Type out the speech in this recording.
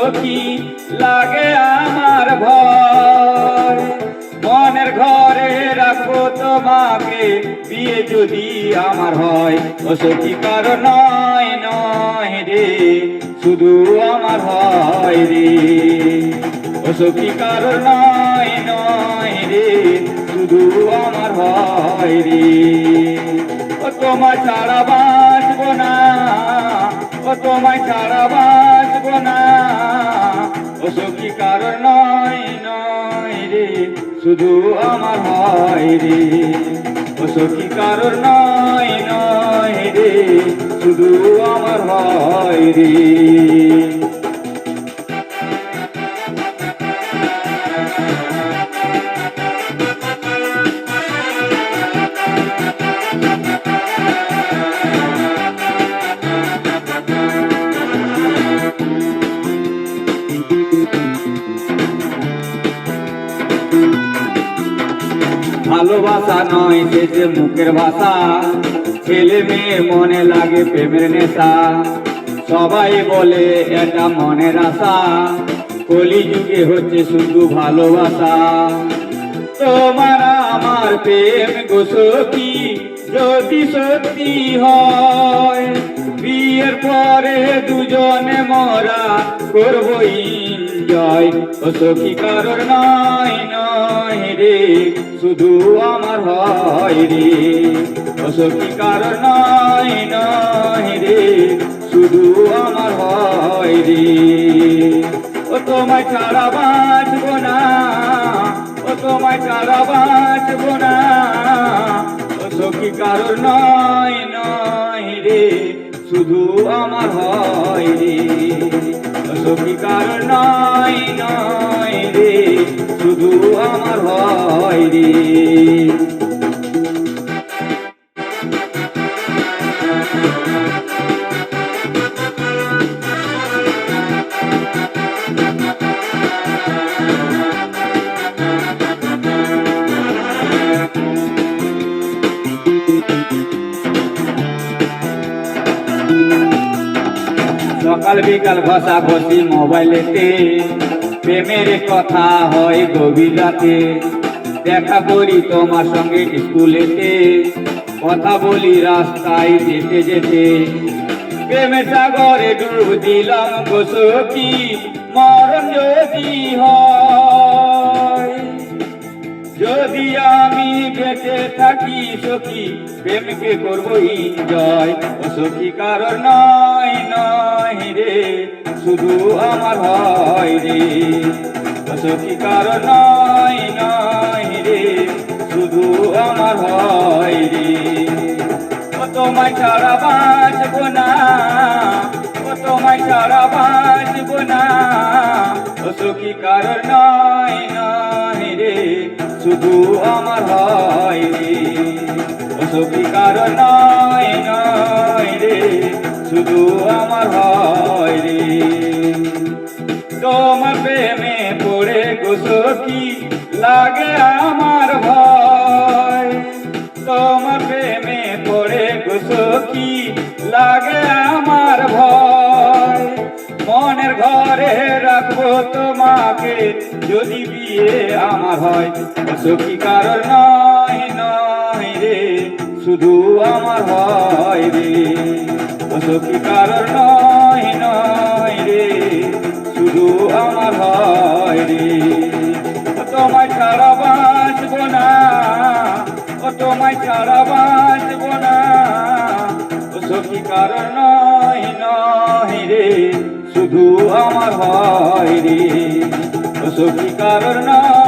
সখী লাগে আমার ভয়। মনের ঘরে রাখবো তোমাকে, বিয়ে যদি আমার হয়। ও সখী কারো নয় নয় রে, শুধু আমার হয় রে। ও সখী কারো নয় নয় রে, শুধু আমার হয় রে। ও তোমায় ছাড়া বাঁচবো না, ও তোমায় ছাড়া বাঁচবো না। ও সখী কারো নয় নয় রে, শুধু আমার হয় রে। ও সখী কারো নয় নয় রে, শুধু আমার হয় রে। ভালোবাসা নয় সে যে মুখের ভাষা, ছেলে মেয়ের মনে লাগে প্রেমের নেশা। সবাই বলে এটা মনের আশা, কলিযুগে হচ্ছে শুধু ভালোবাসা। তোমার আমার প্রেম গো সখী যদি সত্যি হয়, বিয়ের পরে দুজনে মরা করবো এনজয়। ও সখী কারোর নয় নয় রে, শুধু আমার হয় রে। ও সখী কারোর নয় নয় রে, শুধু আমার হয় রে। ও তোমায় ছাড়া বাঁচবো না, ও তোমায় ছাড়া বাঁচবো না। ও সখী কারোর নয় নয় রে, শুধু আমার হয় রে। ও সখী কারোর নয় নয় রে, শুধু আমার হয় রে। সকাল বিকাল ঘষা ঘষি মোবাইলেতে, প্রেমের কথা হয় গভীর রাতে। দেখা করি তোমার সঙ্গে স্কুলেতে, কথা বলি রাস্তায় যেতে যেতে। প্রেমের সাগরে ডুব দিলাম গো সখী, মরণ যদি হয়। যদি আমি বেঁচে থাকি সখী, প্রেমকে করবো এনজয়। ও সখী কারোর নয় নয় রে, শুধু আমার হয় রে। ও সখী কারোর নয় নয় রে, শুধু আমার হয় রে। ও তোমায় ছাড়া বাঁচবো না, ও তোমায় ছাড়া বাঁচবো না। ও সখী কারোর নয় নয় রে, শুধু আমার হয় রে। ও সখী কারো নয় নয় রে, শুধু আমার হয় রে। তোমার প্রেমে পড়ে গো সখী লাগে আমার ভয়। তোমার প্রেমে পড়ে গো সখী লাগে আমার ভয়। মনের ঘরে রাখবো তোমাকে, যদি বিয়ে আমার হয়। ও সখী কারোর নয় নয় রে, শুধু আমার হয় রে। ও সখী কারোর নয় নয় রে, শুধু আমার হয় রে। ও তোমায় ছাড়া বাঁচবো না, ও তোমায় ছাড়া বাঁচবো না। ও সখী কারোর নয় নয় রে, শুধু আমার হয় রে। ও সখী কারোর নয়